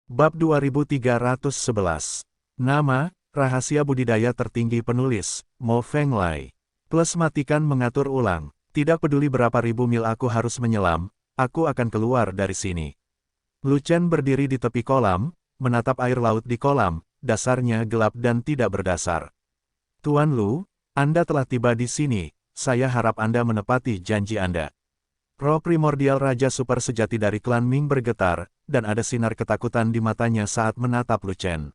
Bab 2311. Nama, rahasia budidaya tertinggi penulis, Mo Fenglai. Plus matikan mengatur ulang. Tidak peduli berapa ribu mil aku harus menyelam, aku akan keluar dari sini. Lu Chen berdiri di tepi kolam, menatap air laut di kolam, dasarnya gelap dan tidak berdasar. Tuan Lu, Anda telah tiba di sini, saya harap Anda menepati janji Anda. Roh primordial Raja Super sejati dari klan Ming bergetar, dan ada sinar ketakutan di matanya saat menatap Lu Chen.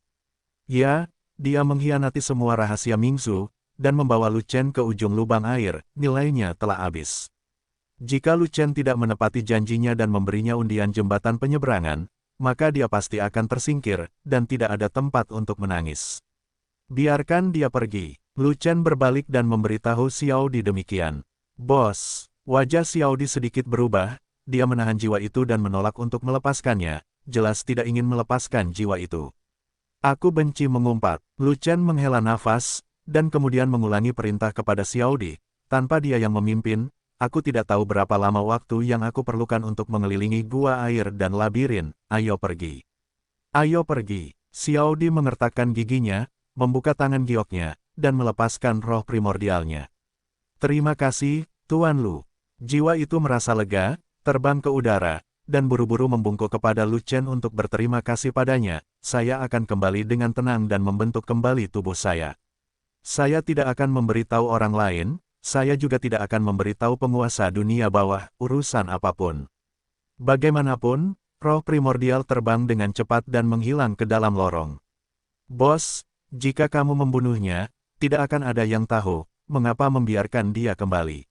Ya, dia mengkhianati semua rahasia Mingzu, dan membawa Lu Chen ke ujung lubang air, nilainya telah habis. Jika Lu Chen tidak menepati janjinya dan memberinya undian jembatan penyeberangan, maka dia pasti akan tersingkir, dan tidak ada tempat untuk menangis. Biarkan dia pergi. Lu Chen berbalik dan memberitahu Xiao Di demikian. Bos. Wajah Xiao Di sedikit berubah, dia menahan jiwa itu dan menolak untuk melepaskannya, jelas tidak ingin melepaskan jiwa itu. Aku benci mengumpat. Lu Chen menghela nafas, dan kemudian mengulangi perintah kepada Xiao Di. Tanpa dia yang memimpin, aku tidak tahu berapa lama waktu yang aku perlukan untuk mengelilingi gua air dan labirin, ayo pergi. Ayo pergi. Xiao Di mengertakkan giginya, membuka tangan gioknya, dan melepaskan roh primordialnya. Terima kasih, Tuan Lu. Jiwa itu merasa lega, terbang ke udara, dan buru-buru membungkuk kepada Lu Chen untuk berterima kasih padanya. Saya akan kembali dengan tenang dan membentuk kembali tubuh saya. Saya tidak akan memberitahu orang lain, saya juga tidak akan memberitahu penguasa dunia bawah urusan apapun. Bagaimanapun, roh primordial terbang dengan cepat dan menghilang ke dalam lorong. Bos, jika kamu membunuhnya, tidak akan ada yang tahu, mengapa membiarkan dia kembali.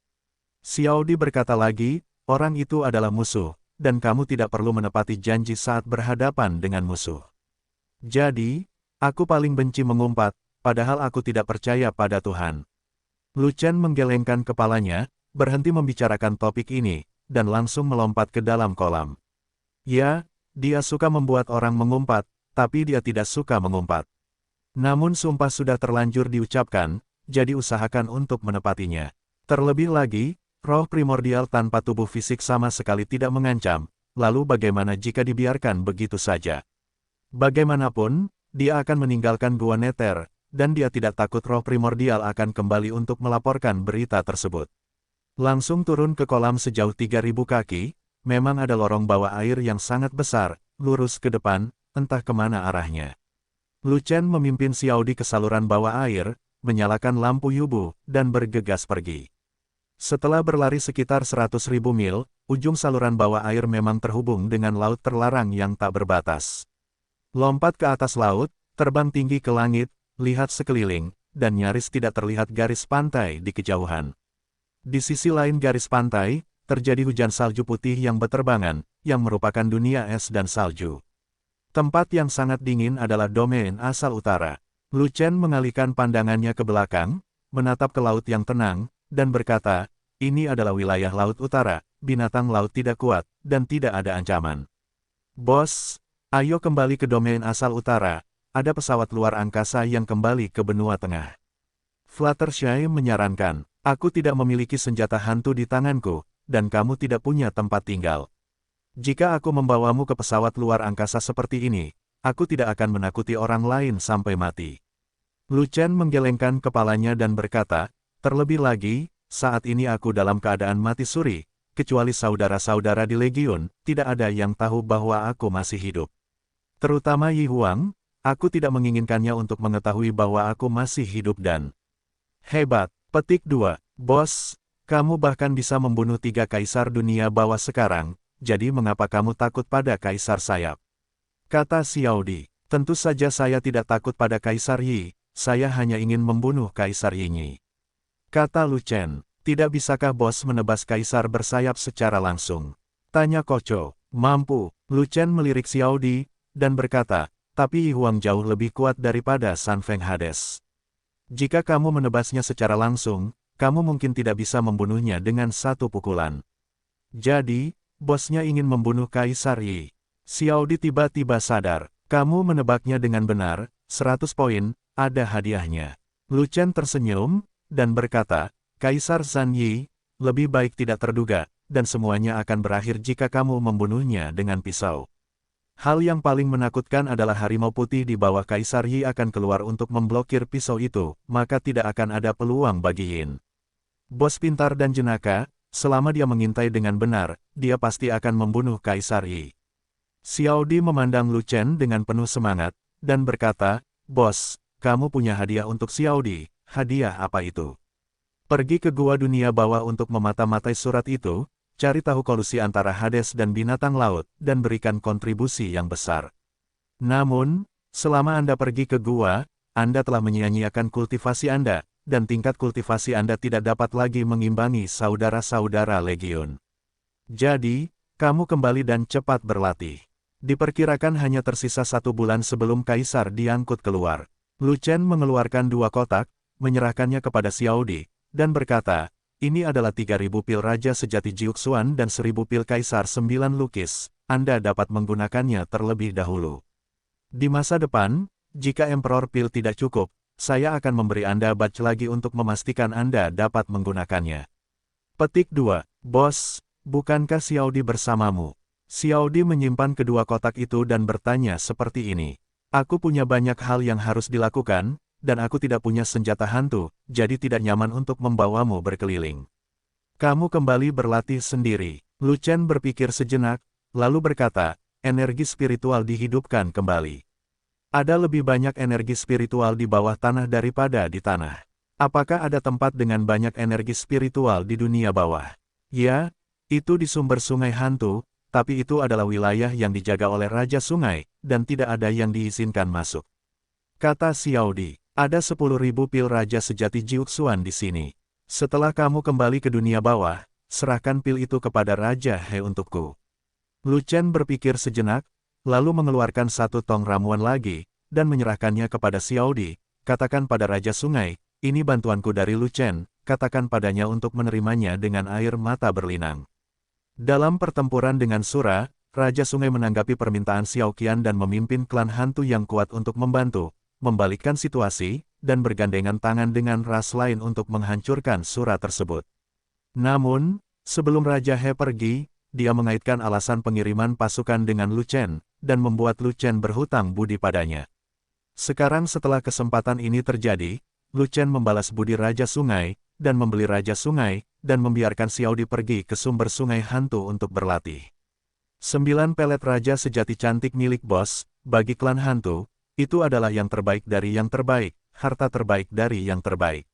Xiao Di berkata lagi, orang itu adalah musuh, dan kamu tidak perlu menepati janji saat berhadapan dengan musuh. Jadi, aku paling benci mengumpat, padahal aku tidak percaya pada Tuhan. Lu Chen menggelengkan kepalanya, berhenti membicarakan topik ini, dan langsung melompat ke dalam kolam. Ya, dia suka membuat orang mengumpat, tapi dia tidak suka mengumpat. Namun sumpah sudah terlanjur diucapkan, jadi usahakan untuk menepatinya. Terlebih lagi, roh primordial tanpa tubuh fisik sama sekali tidak mengancam, lalu bagaimana jika dibiarkan begitu saja? Bagaimanapun, dia akan meninggalkan Gua Nether, dan dia tidak takut roh primordial akan kembali untuk melaporkan berita tersebut. Langsung turun ke kolam sejauh 3000 kaki, memang ada lorong bawah air yang sangat besar, lurus ke depan, entah kemana arahnya. Lu Chen memimpin Xiao Di ke saluran bawah air, menyalakan lampu yubu, dan bergegas pergi. Setelah berlari sekitar 100.000 mil, ujung saluran bawah air memang terhubung dengan laut terlarang yang tak berbatas. Lompat ke atas laut, terbang tinggi ke langit, lihat sekeliling, dan nyaris tidak terlihat garis pantai di kejauhan. Di sisi lain garis pantai, terjadi hujan salju putih yang berterbangan, yang merupakan dunia es dan salju. Tempat yang sangat dingin adalah domain asal utara. Lu Chen mengalihkan pandangannya ke belakang, menatap ke laut yang tenang, dan berkata, ini adalah wilayah laut utara, binatang laut tidak kuat, dan tidak ada ancaman. Bos, ayo kembali ke domain asal utara, ada pesawat luar angkasa yang kembali ke benua tengah. Fluttershy menyarankan, aku tidak memiliki senjata hantu di tanganku, dan kamu tidak punya tempat tinggal. Jika aku membawamu ke pesawat luar angkasa seperti ini, aku tidak akan menakuti orang lain sampai mati. Lu Chen menggelengkan kepalanya dan berkata, terlebih lagi, saat ini aku dalam keadaan mati suri, kecuali saudara-saudara di Legiun, tidak ada yang tahu bahwa aku masih hidup. Terutama Yi Huang, aku tidak menginginkannya untuk mengetahui bahwa aku masih hidup dan hebat. Petik 2. Bos, kamu bahkan bisa membunuh 3 kaisar dunia bawah sekarang, jadi mengapa kamu takut pada kaisar sayap? Kata Xiao Di, tentu saja saya tidak takut pada kaisar Yi, saya hanya ingin membunuh kaisar Yinyi. Kata Lu Chen, tidak bisakah bos menebas kaisar bersayap secara langsung? Tanya Koco, mampu. Lu Chen melirik Xiao Di, dan berkata, tapi Yi Huang jauh lebih kuat daripada San Feng Hades. Jika kamu menebasnya secara langsung, kamu mungkin tidak bisa membunuhnya dengan satu pukulan. Jadi, bosnya ingin membunuh kaisar Yi. Xiao Di tiba-tiba sadar, kamu menebaknya dengan benar, 100 poin, ada hadiahnya. Lu Chen tersenyum, dan berkata, Kaisar Zhan Yi, lebih baik tidak terduga, dan semuanya akan berakhir jika kamu membunuhnya dengan pisau. Hal yang paling menakutkan adalah harimau putih di bawah Kaisar Yi akan keluar untuk memblokir pisau itu, maka tidak akan ada peluang bagi Yin. Bos pintar dan jenaka, selama dia mengintai dengan benar, dia pasti akan membunuh Kaisar Yi. Xiao Di memandang Lu Chen dengan penuh semangat, dan berkata, "Bos, kamu punya hadiah untuk Xiao Di. Hadiah apa itu?" Pergi ke gua dunia bawah untuk memata-matai surat itu, cari tahu kolusi antara Hades dan binatang laut, dan berikan kontribusi yang besar. Namun, selama Anda pergi ke gua, Anda telah menyia-nyiakan kultivasi Anda, dan tingkat kultivasi Anda tidak dapat lagi mengimbangi saudara-saudara Legiun. Jadi, kamu kembali dan cepat berlatih. Diperkirakan hanya tersisa 1 bulan sebelum Kaisar diangkut keluar. Lu Chen mengeluarkan 2 kotak, menyerahkannya kepada Xiao Di, dan berkata, "Ini adalah 3.000 pil Raja Sejati Jiuxuan dan 1.000 pil Kaisar 9 Lukis. Anda dapat menggunakannya terlebih dahulu. Di masa depan, jika Emperor Pil tidak cukup, saya akan memberi Anda batch lagi untuk memastikan Anda dapat menggunakannya." Petik 2. Bos, bukankah Xiao Di bersamamu? Xiao Di menyimpan kedua kotak itu dan bertanya seperti ini. "Aku punya banyak hal yang harus dilakukan, dan aku tidak punya senjata hantu, jadi tidak nyaman untuk membawamu berkeliling. Kamu kembali berlatih sendiri." Lu Chen berpikir sejenak, lalu berkata, "Energi spiritual dihidupkan kembali. Ada lebih banyak energi spiritual di bawah tanah daripada di tanah. Apakah ada tempat dengan banyak energi spiritual di dunia bawah?" "Ya, itu di sumber sungai hantu, tapi itu adalah wilayah yang dijaga oleh Raja Sungai, dan tidak ada yang diizinkan masuk," kata Xiao Di. "Ada 10.000 pil Raja Sejati Jiuxuan di sini. Setelah kamu kembali ke dunia bawah, serahkan pil itu kepada Raja He untukku." Lu Chen berpikir sejenak, lalu mengeluarkan 1 tong ramuan lagi, dan menyerahkannya kepada Xiao Di. "Katakan pada Raja Sungai, ini bantuanku dari Lu Chen, katakan padanya untuk menerimanya dengan air mata berlinang." Dalam pertempuran dengan Sura, Raja Sungai menanggapi permintaan Xiao Qian dan memimpin klan hantu yang kuat untuk membantu, membalikkan situasi, dan bergandengan tangan dengan ras lain untuk menghancurkan Sura tersebut. Namun, sebelum Raja He pergi, dia mengaitkan alasan pengiriman pasukan dengan Lu Chen, dan membuat Lu Chen berhutang budi padanya. Sekarang setelah kesempatan ini terjadi, Lu Chen membalas budi Raja Sungai, dan membeli Raja Sungai, dan membiarkan Xiao Di pergi ke sumber sungai hantu untuk berlatih. 9 pelet Raja Sejati cantik milik bos, bagi klan hantu, itu adalah yang terbaik dari yang terbaik, harta terbaik dari yang terbaik.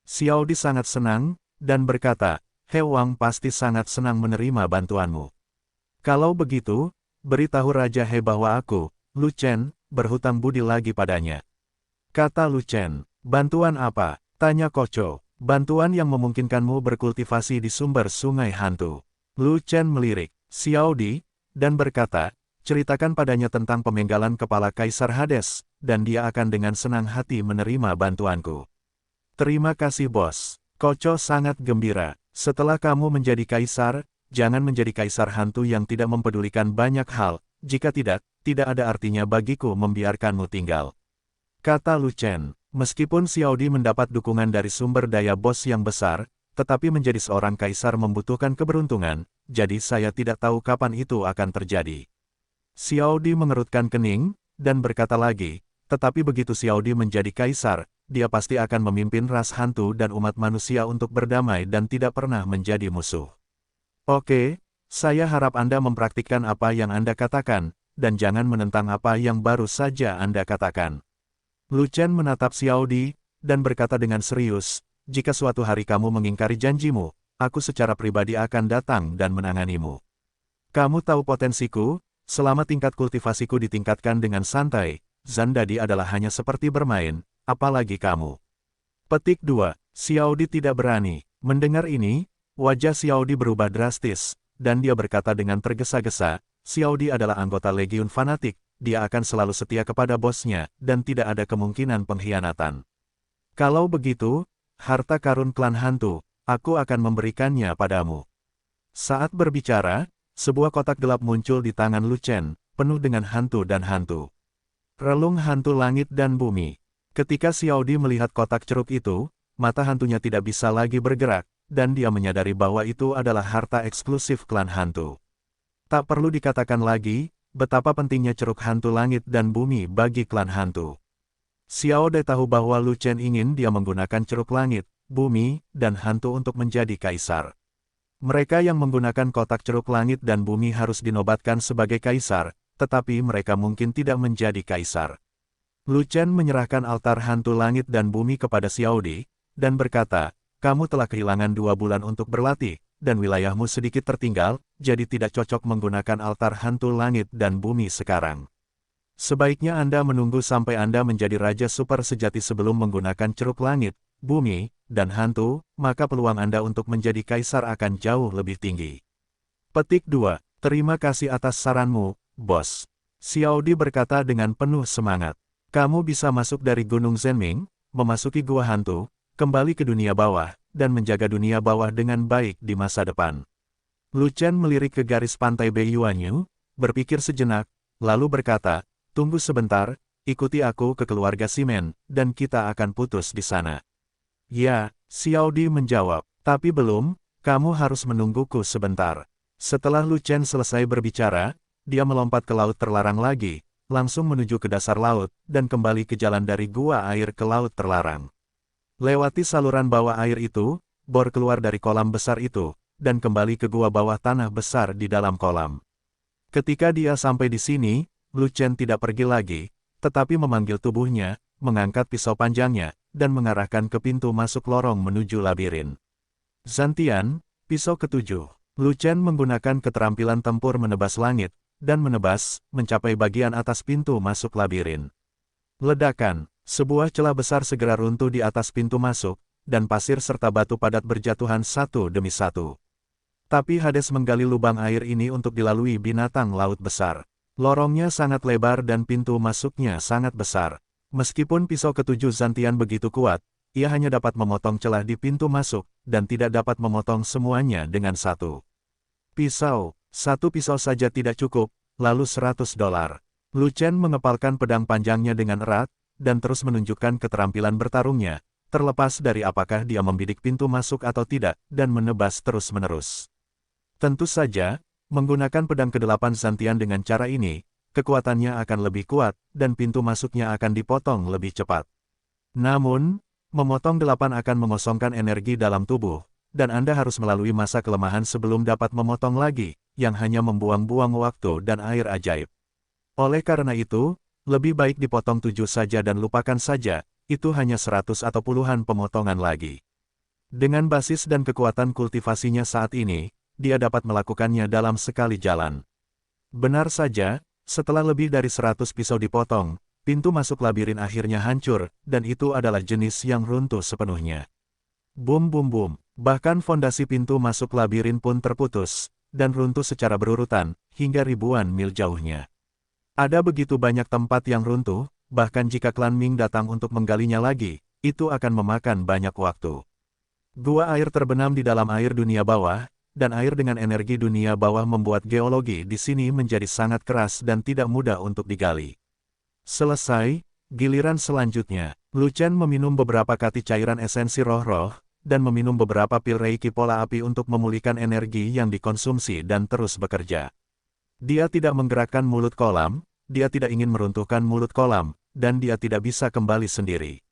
Xiao Di sangat senang, dan berkata, "He Wang pasti sangat senang menerima bantuanmu. Kalau begitu, beritahu Raja He bahwa aku, Lu Chen, berhutang budi lagi padanya." Kata Lu Chen. "Bantuan apa?" tanya Koco. "Bantuan yang memungkinkanmu berkultivasi di sumber sungai hantu." Lu Chen melirik Xiao Di, dan berkata, "Ceritakan padanya tentang pemenggalan kepala Kaisar Hades, dan dia akan dengan senang hati menerima bantuanku." "Terima kasih bos." Koco sangat gembira. "Setelah kamu menjadi kaisar, jangan menjadi kaisar hantu yang tidak mempedulikan banyak hal, jika tidak, tidak ada artinya bagiku membiarkanmu tinggal," kata Lu Chen. Meskipun Xiao Di mendapat dukungan dari sumber daya bos yang besar, tetapi menjadi seorang kaisar membutuhkan keberuntungan, jadi saya tidak tahu kapan itu akan terjadi. Xiao Di mengerutkan kening, dan berkata lagi, "Tetapi begitu Xiao Di menjadi kaisar, dia pasti akan memimpin ras hantu dan umat manusia untuk berdamai dan tidak pernah menjadi musuh." "Oke, saya harap Anda mempraktikkan apa yang Anda katakan, dan jangan menentang apa yang baru saja Anda katakan." Lu Chen menatap Xiao Di, dan berkata dengan serius, "Jika suatu hari kamu mengingkari janjimu, aku secara pribadi akan datang dan menanganimu. Kamu tahu potensiku, selama tingkat kultivasiku ditingkatkan dengan santai, Zandadi adalah hanya seperti bermain, apalagi kamu." Petik 2. Xiao Di tidak berani. Mendengar ini, wajah Xiao Di berubah drastis, dan dia berkata dengan tergesa-gesa, "Xiao Di adalah anggota Legiun fanatik, dia akan selalu setia kepada bosnya, dan tidak ada kemungkinan pengkhianatan. Kalau begitu, harta karun klan hantu, aku akan memberikannya padamu." Saat berbicara, sebuah kotak gelap muncul di tangan Lu Chen, penuh dengan hantu dan hantu. Relung hantu langit dan bumi. Ketika Xiao Di melihat kotak ceruk itu, mata hantunya tidak bisa lagi bergerak, dan dia menyadari bahwa itu adalah harta eksklusif klan hantu. Tak perlu dikatakan lagi, betapa pentingnya ceruk hantu langit dan bumi bagi klan hantu. Xiao Dai tahu bahwa Lu Chen ingin dia menggunakan ceruk langit, bumi, dan hantu untuk menjadi kaisar. Mereka yang menggunakan kotak ceruk langit dan bumi harus dinobatkan sebagai kaisar, tetapi mereka mungkin tidak menjadi kaisar. Lu Chen menyerahkan altar hantu langit dan bumi kepada Xiao Di, dan berkata, kamu telah kehilangan 2 bulan untuk berlatih, dan wilayahmu sedikit tertinggal, jadi tidak cocok menggunakan altar hantu langit dan bumi sekarang. Sebaiknya Anda menunggu sampai Anda menjadi Raja Super sejati sebelum menggunakan ceruk langit, bumi, dan hantu, maka peluang Anda untuk menjadi kaisar akan jauh lebih tinggi. Petik 2. Terima kasih atas saranmu, bos. Xiao Di berkata dengan penuh semangat. Kamu bisa masuk dari Gunung Zhenming, memasuki gua hantu, kembali ke dunia bawah, dan menjaga dunia bawah dengan baik di masa depan. Lu Chen melirik ke garis pantai Beiyuanyu, berpikir sejenak, lalu berkata, tunggu sebentar, ikuti aku ke keluarga Simen, dan kita akan putus di sana. Ya, Xiao Di menjawab, tapi belum, kamu harus menungguku sebentar. Setelah Lu Chen selesai berbicara, dia melompat ke laut terlarang lagi, langsung menuju ke dasar laut, dan kembali ke jalan dari gua air ke laut terlarang. Lewati saluran bawah air itu, Bor keluar dari kolam besar itu, dan kembali ke gua bawah tanah besar di dalam kolam. Ketika dia sampai di sini, Lu Chen tidak pergi lagi, tetapi memanggil tubuhnya, mengangkat pisau panjangnya, dan mengarahkan ke pintu masuk lorong menuju labirin. Zantian, pisau ketujuh. Lu Chen menggunakan keterampilan tempur menebas langit, dan menebas, mencapai bagian atas pintu masuk labirin. Ledakan, sebuah celah besar segera runtuh di atas pintu masuk, dan pasir serta batu padat berjatuhan satu demi satu. Tapi Hades menggali lubang air ini untuk dilalui binatang laut besar. Lorongnya sangat lebar dan pintu masuknya sangat besar. Meskipun pisau ketujuh Zantian begitu kuat, ia hanya dapat memotong celah di pintu masuk, dan tidak dapat memotong semuanya dengan satu pisau. Satu pisau saja tidak cukup, lalu $100. Lu Chen mengepalkan pedang panjangnya dengan erat, dan terus menunjukkan keterampilan bertarungnya, terlepas dari apakah dia membidik pintu masuk atau tidak, dan menebas terus-menerus. Tentu saja, menggunakan pedang ke-8 Zantian dengan cara ini, kekuatannya akan lebih kuat, dan pintu masuknya akan dipotong lebih cepat. Namun, memotong 8 akan mengosongkan energi dalam tubuh, dan Anda harus melalui masa kelemahan sebelum dapat memotong lagi, yang hanya membuang-buang waktu dan air ajaib. Oleh karena itu, lebih baik dipotong 7 saja dan lupakan saja, itu hanya 100 atau puluhan pemotongan lagi. Dengan basis dan kekuatan kultivasinya saat ini, dia dapat melakukannya dalam sekali jalan. Benar saja, setelah lebih dari 100 pisau dipotong, pintu masuk labirin akhirnya hancur, dan itu adalah jenis yang runtuh sepenuhnya. Bum bum bum, bahkan fondasi pintu masuk labirin pun terputus, dan runtuh secara berurutan, hingga ribuan mil jauhnya. Ada begitu banyak tempat yang runtuh, bahkan jika klan Ming datang untuk menggalinya lagi, itu akan memakan banyak waktu. Gua air terbenam di dalam air dunia bawah, dan air dengan energi dunia bawah membuat geologi di sini menjadi sangat keras dan tidak mudah untuk digali. Selesai, giliran selanjutnya, Lu Chen meminum beberapa kati cairan esensi roh-roh, dan meminum beberapa pil reiki pola api untuk memulihkan energi yang dikonsumsi dan terus bekerja. Dia tidak menggerakkan mulut kolam, dia tidak ingin meruntuhkan mulut kolam, dan dia tidak bisa kembali sendiri.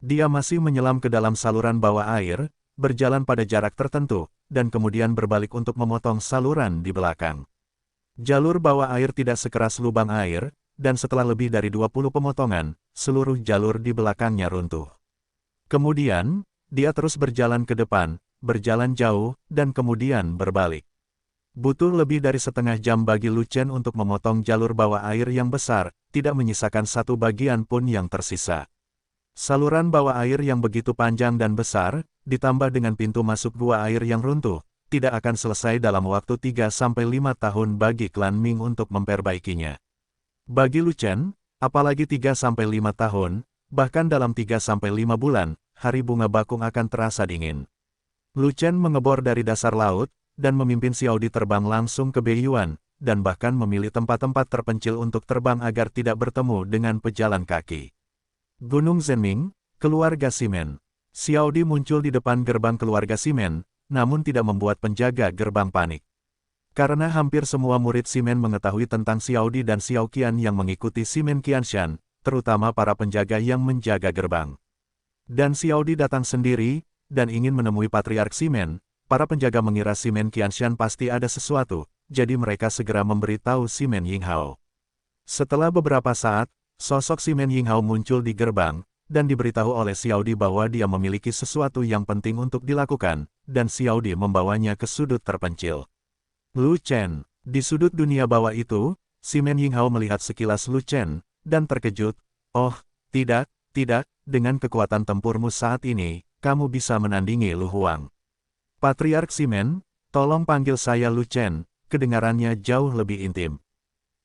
Dia masih menyelam ke dalam saluran bawah air, berjalan pada jarak tertentu, dan kemudian berbalik untuk memotong saluran di belakang. Jalur bawah air tidak sekeras lubang air, dan setelah lebih dari 20 pemotongan, seluruh jalur di belakangnya runtuh. Kemudian, dia terus berjalan ke depan, berjalan jauh, dan kemudian berbalik. Butuh lebih dari setengah jam bagi Lu Chen untuk memotong jalur bawah air yang besar, tidak menyisakan satu bagian pun yang tersisa. Saluran bawah air yang begitu panjang dan besar, ditambah dengan pintu masuk gua air yang runtuh, tidak akan selesai dalam waktu 3-5 tahun bagi klan Ming untuk memperbaikinya. Bagi Lu Chen, apalagi 3-5 tahun, bahkan dalam 3-5 bulan, hari bunga bakung akan terasa dingin. Lu Chen mengebor dari dasar laut, dan memimpin Xiao Di terbang langsung ke Beiyuan, dan bahkan memilih tempat-tempat terpencil untuk terbang agar tidak bertemu dengan pejalan kaki. Gunung Zhenming, keluarga Simen. Xiao Di muncul di depan gerbang keluarga Simen, namun tidak membuat penjaga gerbang panik. Karena hampir semua murid Simen mengetahui tentang Xiao Di dan Xiao Qian yang mengikuti Simen Qianshan, terutama para penjaga yang menjaga gerbang. Dan Xiao Di datang sendiri, dan ingin menemui Patriark Simen, para penjaga mengira Simen Qianshan pasti ada sesuatu, jadi mereka segera memberitahu Simen Yinghao. Setelah beberapa saat, sosok Simen Yinghao muncul di gerbang, dan diberitahu oleh Xiao Di bahwa dia memiliki sesuatu yang penting untuk dilakukan, dan Xiao Di membawanya ke sudut terpencil. Lu Chen, di sudut dunia bawah itu, Simen Yinghao melihat sekilas Lu Chen, dan terkejut. Oh, tidak, dengan kekuatan tempurmu saat ini, kamu bisa menandingi Lu Huang. Patriark Simen, tolong panggil saya Lu Chen, kedengarannya jauh lebih intim.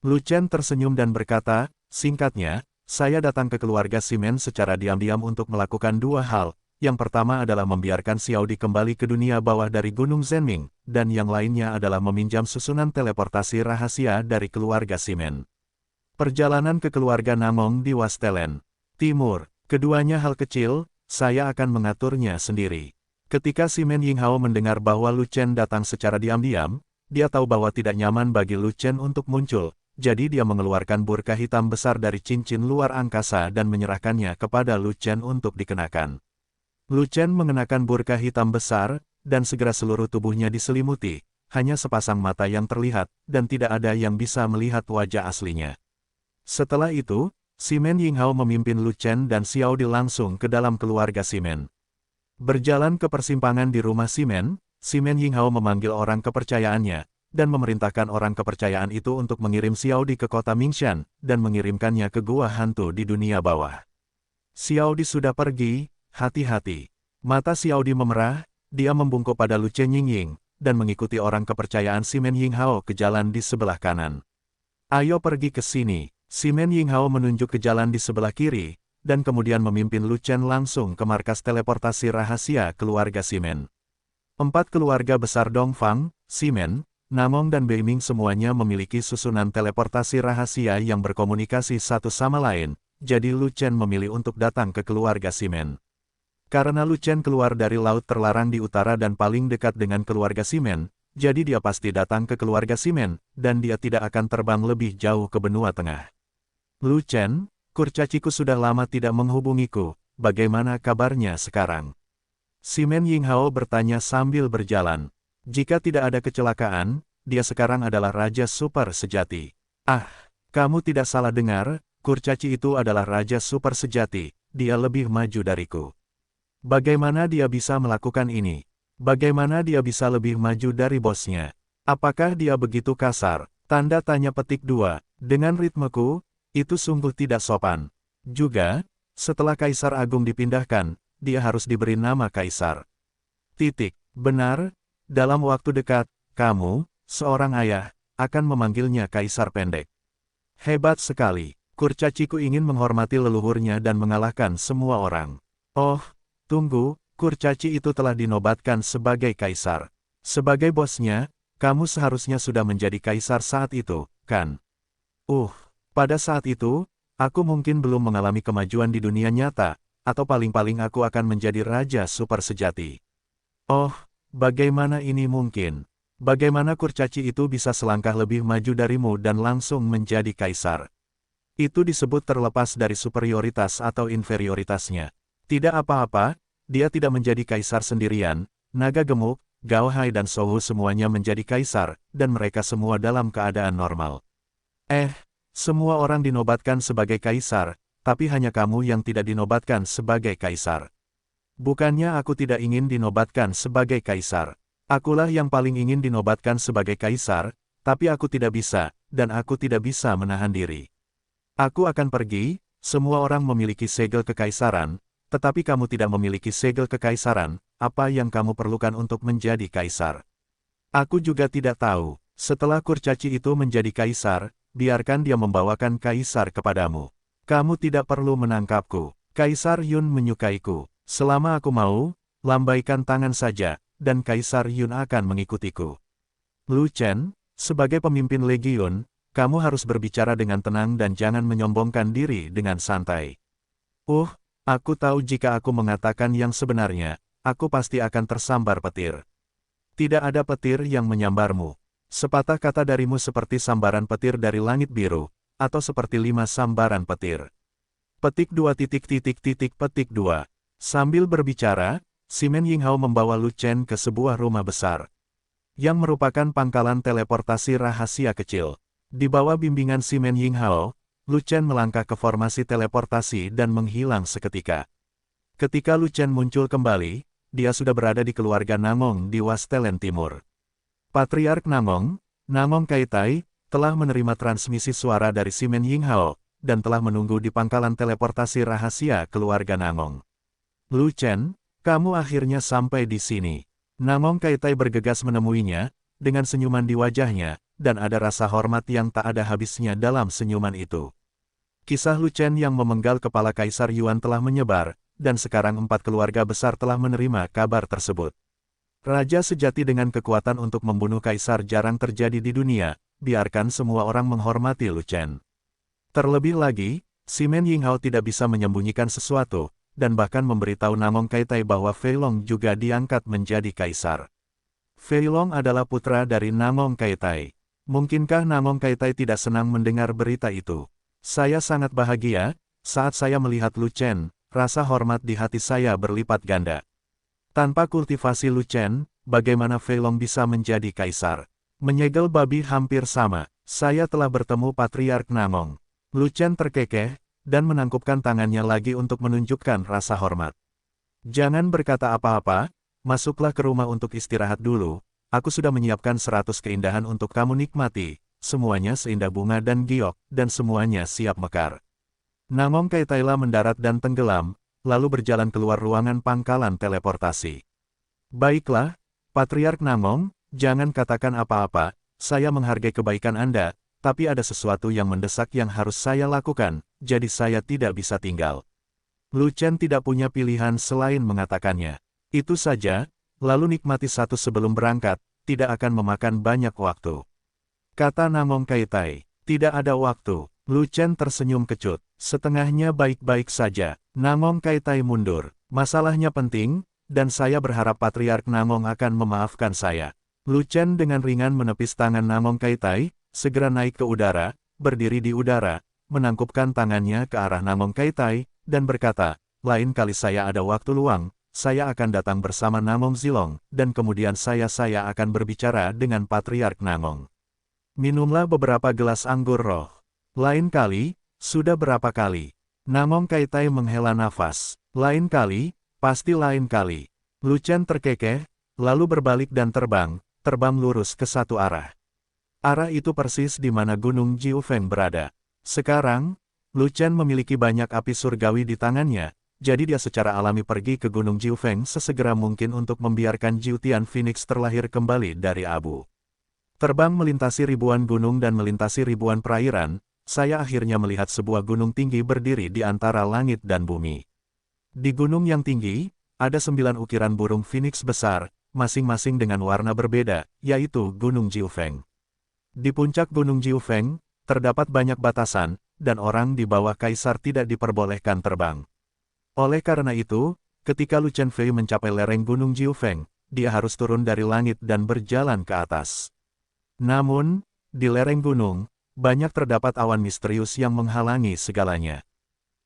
Lu Chen tersenyum dan berkata, singkatnya, saya datang ke keluarga Simen secara diam-diam untuk melakukan dua hal. Yang pertama adalah membiarkan Xiao Di kembali ke dunia bawah dari Gunung Zhenming, dan yang lainnya adalah meminjam susunan teleportasi rahasia dari keluarga Simen. Perjalanan ke keluarga Namong di Wastelen Timur, keduanya hal kecil, saya akan mengaturnya sendiri. Ketika Simen Yinghao mendengar bahwa Lu Chen datang secara diam-diam, dia tahu bahwa tidak nyaman bagi Lu Chen untuk muncul, jadi dia mengeluarkan burka hitam besar dari cincin luar angkasa dan menyerahkannya kepada Lu Chen untuk dikenakan. Lu Chen mengenakan burka hitam besar, dan segera seluruh tubuhnya diselimuti, hanya sepasang mata yang terlihat, dan tidak ada yang bisa melihat wajah aslinya. Setelah itu, Simen Yinghao memimpin Lu Chen dan Xiao Di langsung ke dalam keluarga Simen. Berjalan ke persimpangan di rumah Simen, Simen Yinghao memanggil orang kepercayaannya, dan memerintahkan orang kepercayaan itu untuk mengirim Xiao Di ke kota Mingshan, dan mengirimkannya ke gua hantu di dunia bawah. Xiao Di sudah pergi. Hati-hati. Mata Xiao Di memerah, dia membungkuk pada Lu Chen Yingying, dan mengikuti orang kepercayaan Simen Yinghao ke jalan di sebelah kanan. Ayo pergi ke sini. Simen Yinghao menunjuk ke jalan di sebelah kiri, dan kemudian memimpin Lu Chen langsung ke markas teleportasi rahasia keluarga Simen. 4 keluarga besar Dongfang, Simen, Namong dan Beiming semuanya memiliki susunan teleportasi rahasia yang berkomunikasi satu sama lain, jadi Lu Chen memilih untuk datang ke keluarga Simen. Karena Lu Chen keluar dari laut terlarang di utara dan paling dekat dengan keluarga Simen, jadi dia pasti datang ke keluarga Simen, dan dia tidak akan terbang lebih jauh ke benua tengah. Lu Chen, kurcaciku sudah lama tidak menghubungiku, bagaimana kabarnya sekarang? Simen Yinghao bertanya sambil berjalan. Jika tidak ada kecelakaan, dia sekarang adalah Raja Super Sejati. Ah, kamu tidak salah dengar, kurcaci itu adalah Raja Super Sejati, dia lebih maju dariku. Bagaimana dia bisa melakukan ini? Bagaimana dia bisa lebih maju dari bosnya? Apakah dia begitu kasar? Tanda tanya petik 2. Dengan ritmeku, itu sungguh tidak sopan. Juga, setelah Kaisar Agung dipindahkan, dia harus diberi nama Kaisar. Benar, dalam waktu dekat, kamu, seorang ayah, akan memanggilnya Kaisar pendek. Hebat sekali. Kurcaciku ingin menghormati leluhurnya dan mengalahkan semua orang. Oh, tunggu, kurcaci itu telah dinobatkan sebagai kaisar. Sebagai bosnya, kamu seharusnya sudah menjadi kaisar saat itu, kan? Pada saat itu, aku mungkin belum mengalami kemajuan di dunia nyata, atau paling-paling aku akan menjadi Raja Super Sejati. Oh, bagaimana ini mungkin? Bagaimana kurcaci itu bisa selangkah lebih maju darimu dan langsung menjadi kaisar? Itu disebut terlepas dari superioritas atau inferioritasnya. Tidak apa-apa, dia tidak menjadi kaisar sendirian, naga gemuk, Gao Hai dan Souhu semuanya menjadi kaisar, dan mereka semua dalam keadaan normal. Semua orang dinobatkan sebagai kaisar, tapi hanya kamu yang tidak dinobatkan sebagai kaisar. Bukannya aku tidak ingin dinobatkan sebagai kaisar. Akulah yang paling ingin dinobatkan sebagai kaisar, tapi aku tidak bisa, dan aku tidak bisa menahan diri. Aku akan pergi, semua orang memiliki segel kekaisaran, tetapi kamu tidak memiliki segel kekaisaran, apa yang kamu perlukan untuk menjadi kaisar? Aku juga tidak tahu. Setelah kurcaci itu menjadi kaisar, biarkan dia membawakan kaisar kepadamu. Kamu tidak perlu menangkapku. Kaisar Yun menyukaiku. Selama aku mau, lambaikan tangan saja, dan Kaisar Yun akan mengikutiku. Lu Chen, sebagai pemimpin legiun, kamu harus berbicara dengan tenang dan jangan menyombongkan diri dengan santai. Aku tahu jika aku mengatakan yang sebenarnya, aku pasti akan tersambar petir. Tidak ada petir yang menyambarmu. Sepatah kata darimu seperti sambaran petir dari langit biru, atau seperti 5 sambaran petir. Petik 2 petik 2. Sambil berbicara, Simen Yinghao membawa Lu Chen ke sebuah rumah besar, yang merupakan pangkalan teleportasi rahasia kecil. Di bawah bimbingan Simen Yinghao, Lu Chen melangkah ke formasi teleportasi dan menghilang seketika. Ketika Lu Chen muncul kembali, dia sudah berada di keluarga Namong di Wastelen Timur. Patriark Namong, Namong Kaitai, telah menerima transmisi suara dari Simen Yinghao, dan telah menunggu di pangkalan teleportasi rahasia keluarga Namong. Lu Chen, kamu akhirnya sampai di sini. Namong Kaitai bergegas menemuinya, dengan senyuman di wajahnya, dan ada rasa hormat yang tak ada habisnya dalam senyuman itu. Kisah Lu Chen yang memenggal kepala Kaisar Yuan telah menyebar, dan sekarang 4 keluarga besar telah menerima kabar tersebut. Raja sejati dengan kekuatan untuk membunuh Kaisar jarang terjadi di dunia, biarkan semua orang menghormati Lu Chen. Terlebih lagi, Simen Yinghao tidak bisa menyembunyikan sesuatu, dan bahkan memberitahu Namong Kaitai bahwa Fei Long juga diangkat menjadi Kaisar. Fei Long adalah putra dari Namong Kaitai. Mungkinkah Namong Kaitai tidak senang mendengar berita itu? Saya sangat bahagia, saat saya melihat Lu Chen, rasa hormat di hati saya berlipat ganda. Tanpa kultivasi Lu Chen, bagaimana Fei Long bisa menjadi Kaisar? Menyegel babi hampir sama, saya telah bertemu Patriark Namong. Lu Chen terkekeh, dan menangkupkan tangannya lagi untuk menunjukkan rasa hormat. Jangan berkata apa-apa, masuklah ke rumah untuk istirahat dulu, aku sudah menyiapkan 100 keindahan untuk kamu nikmati, semuanya seindah bunga dan giok, dan semuanya siap mekar. Namong Kaitailah mendarat dan tenggelam, lalu berjalan keluar ruangan pangkalan teleportasi. Baiklah, Patriark Namong, jangan katakan apa-apa, saya menghargai kebaikan Anda, tapi ada sesuatu yang mendesak yang harus saya lakukan, jadi saya tidak bisa tinggal. Lu Chen tidak punya pilihan selain mengatakannya. Itu saja, lalu nikmati satu sebelum berangkat, tidak akan memakan banyak waktu. Kata Namong Kaitai, tidak ada waktu. Lu Chen tersenyum kecut, setengahnya baik-baik saja. Namong Kaitai mundur, masalahnya penting, dan saya berharap Patriark Namong akan memaafkan saya. Lu Chen dengan ringan menepis tangan Namong Kaitai, segera naik ke udara, berdiri di udara, menangkupkan tangannya ke arah Namong Kaitai, dan berkata, lain kali saya ada waktu luang, saya akan datang bersama Namong Zilong, dan kemudian saya akan berbicara dengan Patriark Namong. Minumlah beberapa gelas anggur roh. Lain kali, sudah berapa kali? Namong Kaitai menghela nafas. Lain kali, pasti lain kali. Lu Chen terkekeh, lalu berbalik dan terbang lurus ke satu arah. Arah itu persis di mana Gunung Jiufeng berada. Sekarang, Lu Chen memiliki banyak api surgawi di tangannya, jadi dia secara alami pergi ke Gunung Jiufeng sesegera mungkin untuk membiarkan Jiutian Phoenix terlahir kembali dari abu. Terbang melintasi ribuan gunung dan melintasi ribuan perairan, saya akhirnya melihat sebuah gunung tinggi berdiri di antara langit dan bumi. Di gunung yang tinggi, ada 9 ukiran burung Phoenix besar, masing-masing dengan warna berbeda, yaitu Gunung Jiufeng. Di puncak Gunung Jiufeng, terdapat banyak batasan, dan orang di bawah Kaisar tidak diperbolehkan terbang. Oleh karena itu, ketika Lu Chen Fei mencapai lereng Gunung Jiufeng, dia harus turun dari langit dan berjalan ke atas. Namun, di lereng gunung, banyak terdapat awan misterius yang menghalangi segalanya.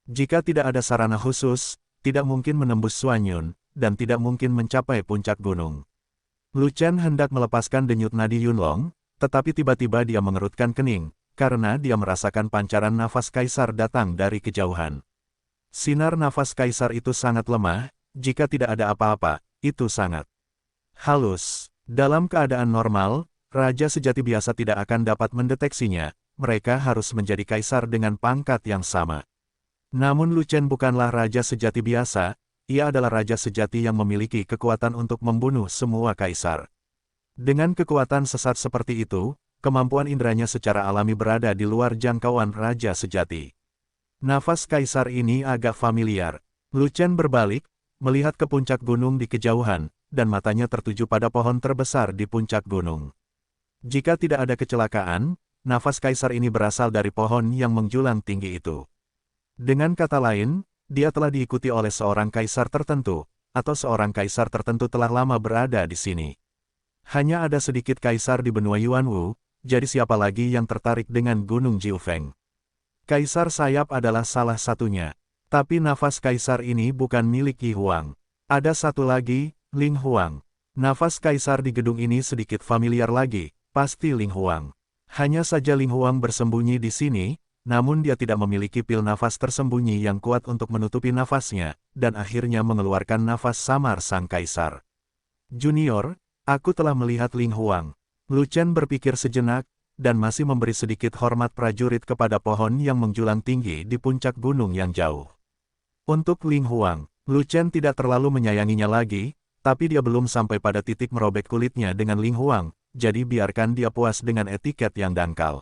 Jika tidak ada sarana khusus, tidak mungkin menembus Suanyun, dan tidak mungkin mencapai puncak gunung. Lu Chen hendak melepaskan denyut nadi Yunlong, tetapi tiba-tiba dia mengerutkan kening, karena dia merasakan pancaran nafas Kaisar datang dari kejauhan. Sinar nafas Kaisar itu sangat lemah, jika tidak ada apa-apa, itu sangat halus. Dalam keadaan normal, Raja sejati biasa tidak akan dapat mendeteksinya, mereka harus menjadi Kaisar dengan pangkat yang sama. Namun Lu Chen bukanlah Raja sejati biasa, ia adalah Raja sejati yang memiliki kekuatan untuk membunuh semua Kaisar. Dengan kekuatan sesat seperti itu, kemampuan indranya secara alami berada di luar jangkauan Raja sejati. Nafas Kaisar ini agak familiar. Lu Chen berbalik, melihat ke puncak gunung di kejauhan, dan matanya tertuju pada pohon terbesar di puncak gunung. Jika tidak ada kecelakaan, nafas Kaisar ini berasal dari pohon yang menjulang tinggi itu. Dengan kata lain, dia telah diikuti oleh seorang Kaisar tertentu, atau seorang Kaisar tertentu telah lama berada di sini. Hanya ada sedikit kaisar di benua Yuanwu, jadi siapa lagi yang tertarik dengan Gunung Jiufeng? Kaisar sayap adalah salah satunya. Tapi nafas kaisar ini bukan milik Yi Huang. Ada satu lagi, Ling Huang. Nafas kaisar di gedung ini sedikit familiar lagi, pasti Ling Huang. Hanya saja Ling Huang bersembunyi di sini, namun dia tidak memiliki pil nafas tersembunyi yang kuat untuk menutupi nafasnya, dan akhirnya mengeluarkan nafas samar sang kaisar. Junior, aku telah melihat Ling Huang. Lu Chen berpikir sejenak, dan masih memberi sedikit hormat prajurit kepada pohon yang menjulang tinggi di puncak gunung yang jauh. Untuk Ling Huang, Lu Chen tidak terlalu menyayanginya lagi, tapi dia belum sampai pada titik merobek kulitnya dengan Ling Huang, jadi biarkan dia puas dengan etiket yang dangkal.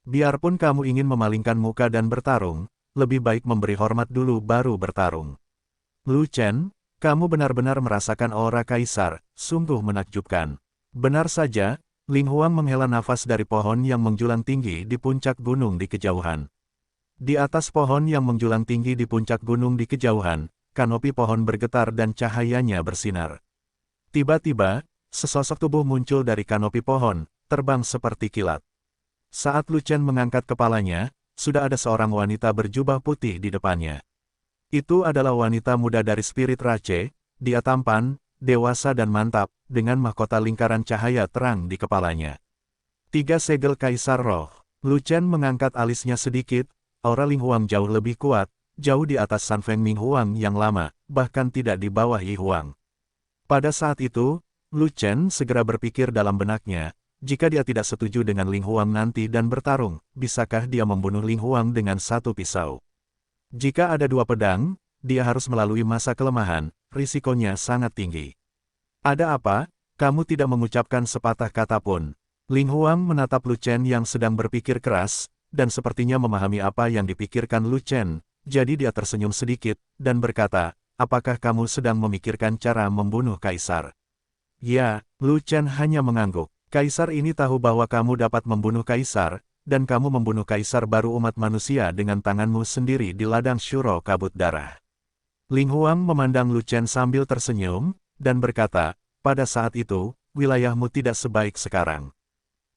Biarpun kamu ingin memalingkan muka dan bertarung, lebih baik memberi hormat dulu baru bertarung. Lu Chen, kamu benar-benar merasakan aura kaisar, sungguh menakjubkan. Benar saja, Ling Huang menghela nafas dari pohon yang menjulang tinggi di puncak gunung di kejauhan. Di atas pohon yang menjulang tinggi di puncak gunung di kejauhan, kanopi pohon bergetar dan cahayanya bersinar. Tiba-tiba, sesosok tubuh muncul dari kanopi pohon, terbang seperti kilat. Saat Lu Chen mengangkat kepalanya, sudah ada seorang wanita berjubah putih di depannya. Itu adalah wanita muda dari spirit Rache, dia tampan, dewasa dan mantap, dengan mahkota lingkaran cahaya terang di kepalanya. 3 segel kaisar roh. Lu Chen mengangkat alisnya sedikit, aura Ling Huang jauh lebih kuat, jauh di atas San Feng Ming Huang yang lama, bahkan tidak di bawah Yi Huang. Pada saat itu, Lu Chen segera berpikir dalam benaknya, jika dia tidak setuju dengan Ling Huang nanti dan bertarung, bisakah dia membunuh Ling Huang dengan 1 pisau? Jika ada 2 pedang, dia harus melalui masa kelemahan, risikonya sangat tinggi. Ada apa? Kamu tidak mengucapkan sepatah kata pun. Ling Huang menatap Lu Chen yang sedang berpikir keras, dan sepertinya memahami apa yang dipikirkan Lu Chen, jadi dia tersenyum sedikit, dan berkata, apakah kamu sedang memikirkan cara membunuh kaisar? Ya, Lu Chen hanya mengangguk. Kaisar ini tahu bahwa kamu dapat membunuh kaisar, dan kamu membunuh kaisar baru umat manusia dengan tanganmu sendiri di ladang Shuro Kabut Darah. Ling Huang memandang Lu Chen sambil tersenyum, dan berkata, pada saat itu, wilayahmu tidak sebaik sekarang.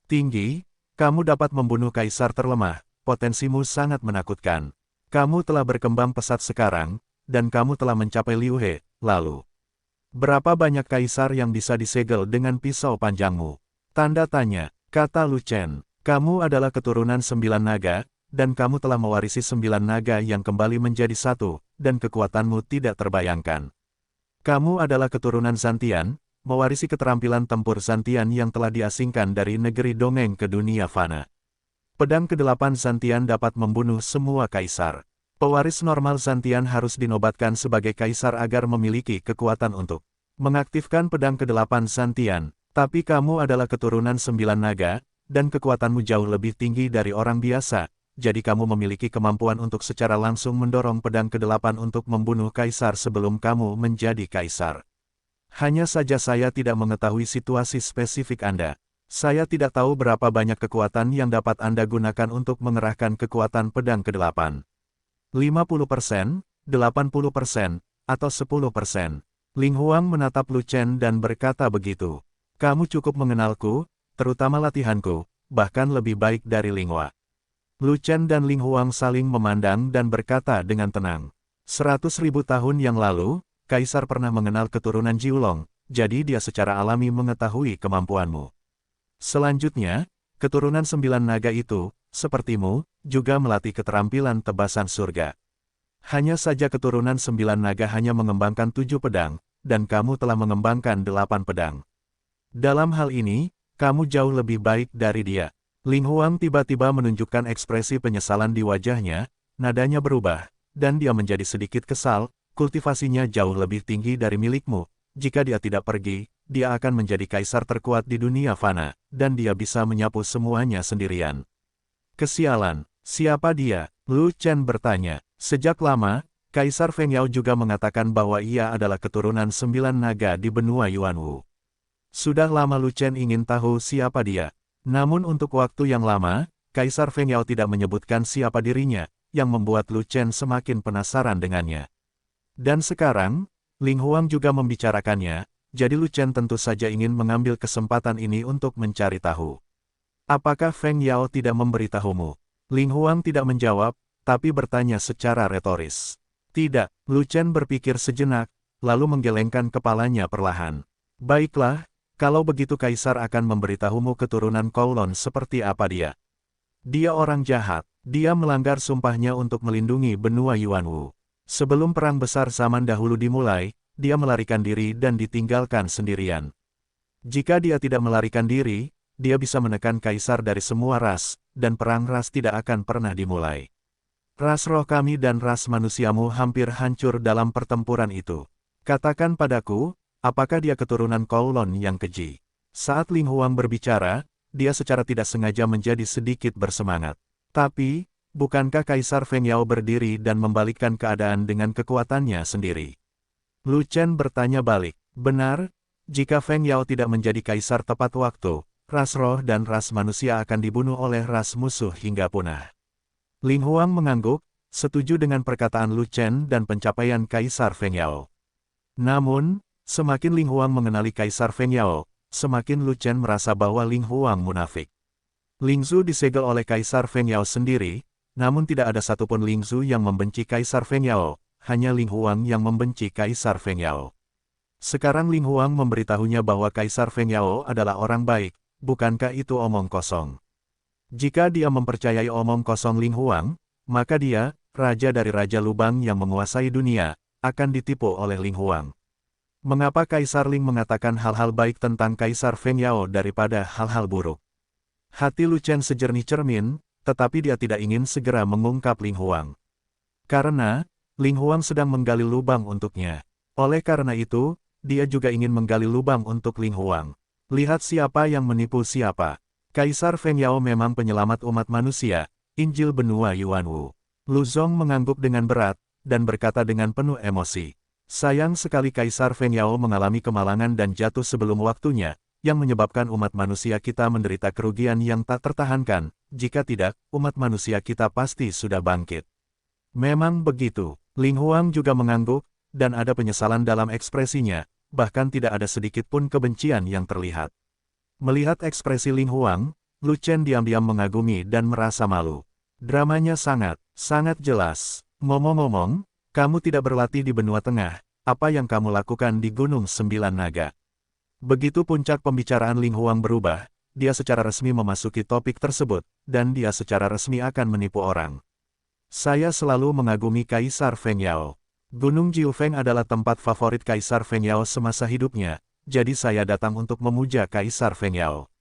Tinggi, kamu dapat membunuh kaisar terlemah, potensimu sangat menakutkan. Kamu telah berkembang pesat sekarang, dan kamu telah mencapai Liu He, lalu. Berapa banyak kaisar yang bisa disegel dengan pisau panjangmu? Tanda tanya, kata Lu Chen. Kamu adalah keturunan 9 naga, dan kamu telah mewarisi 9 naga yang kembali menjadi 1, dan kekuatanmu tidak terbayangkan. Kamu adalah keturunan Zantian, mewarisi keterampilan tempur Zantian yang telah diasingkan dari negeri dongeng ke dunia fana. Pedang ke-8 Zantian dapat membunuh semua kaisar. Pewaris normal Zantian harus dinobatkan sebagai kaisar agar memiliki kekuatan untuk mengaktifkan pedang ke-8 Zantian. Tapi kamu adalah keturunan 9 naga, dan kekuatanmu jauh lebih tinggi dari orang biasa, jadi kamu memiliki kemampuan untuk secara langsung mendorong pedang ke-8 untuk membunuh kaisar sebelum kamu menjadi kaisar. Hanya saja saya tidak mengetahui situasi spesifik Anda. Saya tidak tahu berapa banyak kekuatan yang dapat Anda gunakan untuk mengerahkan kekuatan pedang ke-8. 50%, 80%, atau 10%. Ling Huang menatap Lu Chen dan berkata begitu. Kamu cukup mengenalku, terutama latihanku, bahkan lebih baik dari Ling Hua. Lu Chen dan Ling Huang saling memandang dan berkata dengan tenang. 100.000 tahun yang lalu, Kaisar pernah mengenal keturunan Jiulong, jadi dia secara alami mengetahui kemampuanmu. Selanjutnya, keturunan 9 naga itu, sepertimu, juga melatih keterampilan tebasan surga. Hanya saja keturunan 9 naga hanya mengembangkan 7 pedang, dan kamu telah mengembangkan 8 pedang. Dalam hal ini, kamu jauh lebih baik dari dia. Ling Huang tiba-tiba menunjukkan ekspresi penyesalan di wajahnya, nadanya berubah, dan dia menjadi sedikit kesal, kultivasinya jauh lebih tinggi dari milikmu. Jika dia tidak pergi, dia akan menjadi kaisar terkuat di dunia fana, dan dia bisa menyapu semuanya sendirian. Kesialan, siapa dia? Lu Chen bertanya. Sejak lama, Kaisar Feng Yao juga mengatakan bahwa ia adalah keturunan 9 naga di benua Yuanwu. Sudah lama Lu Chen ingin tahu siapa dia. Namun untuk waktu yang lama, Kaisar Feng Yao tidak menyebutkan siapa dirinya, yang membuat Lu Chen semakin penasaran dengannya. Dan sekarang, Ling Huang juga membicarakannya, jadi Lu Chen tentu saja ingin mengambil kesempatan ini untuk mencari tahu. Apakah Feng Yao tidak memberitahumu? Ling Huang tidak menjawab, tapi bertanya secara retoris. Tidak, Lu Chen berpikir sejenak, lalu menggelengkan kepalanya perlahan. Baiklah, kalau begitu Kaisar akan memberitahumu keturunan Kowloon seperti apa dia. Dia orang jahat, dia melanggar sumpahnya untuk melindungi benua Yuanwu. Sebelum perang besar zaman dahulu dimulai, dia melarikan diri dan ditinggalkan sendirian. Jika dia tidak melarikan diri, dia bisa menekan Kaisar dari semua ras, dan perang ras tidak akan pernah dimulai. Ras roh kami dan ras manusiamu hampir hancur dalam pertempuran itu. Katakan padaku, apakah dia keturunan Kowloon yang keji? Saat Ling Huang berbicara, dia secara tidak sengaja menjadi sedikit bersemangat. Tapi, bukankah Kaisar Feng Yao berdiri dan membalikkan keadaan dengan kekuatannya sendiri? Lu Chen bertanya balik, benar, jika Feng Yao tidak menjadi Kaisar tepat waktu, ras roh dan ras manusia akan dibunuh oleh ras musuh hingga punah. Ling Huang mengangguk, setuju dengan perkataan Lu Chen dan pencapaian Kaisar Feng Yao. Namun, semakin Ling Huang mengenali Kaisar Feng Yao, semakin Lu Chen merasa bahwa Ling Huang munafik. Ling Zhu disegel oleh Kaisar Feng Yao sendiri, namun tidak ada satupun Ling Zhu yang membenci Kaisar Feng Yao, hanya Ling Huang yang membenci Kaisar Feng Yao. Sekarang Ling Huang memberitahunya bahwa Kaisar Feng Yao adalah orang baik, bukankah itu omong kosong? Jika dia mempercayai omong kosong Ling Huang, maka dia, raja dari Raja Lubang yang menguasai dunia, akan ditipu oleh Ling Huang. Mengapa Kaisar Ling mengatakan hal-hal baik tentang Kaisar Feng Yao daripada hal-hal buruk? Hati Lu Chen sejernih cermin, tetapi dia tidak ingin segera mengungkap Ling Huang. Karena, Ling Huang sedang menggali lubang untuknya. Oleh karena itu, dia juga ingin menggali lubang untuk Ling Huang. Lihat siapa yang menipu siapa. Kaisar Feng Yao memang penyelamat umat manusia, Injil benua Yuanwu. Lu Zong mengangguk dengan berat, dan berkata dengan penuh emosi. Sayang sekali Kaisar Feng Yao mengalami kemalangan dan jatuh sebelum waktunya, yang menyebabkan umat manusia kita menderita kerugian yang tak tertahankan, jika tidak, umat manusia kita pasti sudah bangkit. Memang begitu, Ling Huang juga mengangguk, dan ada penyesalan dalam ekspresinya, bahkan tidak ada sedikit pun kebencian yang terlihat. Melihat ekspresi Ling Huang, Lu Chen diam-diam mengagumi dan merasa malu. Dramanya sangat jelas. Ngomong-ngomong, kamu tidak berlatih di benua tengah, apa yang kamu lakukan di Gunung Sembilan Naga? Begitu puncak pembicaraan Ling Huang berubah, dia secara resmi memasuki topik tersebut, dan dia secara resmi akan menipu orang. Saya selalu mengagumi Kaisar Feng Yao. Gunung Jiufeng adalah tempat favorit Kaisar Feng Yao semasa hidupnya, jadi saya datang untuk memuja Kaisar Feng Yao.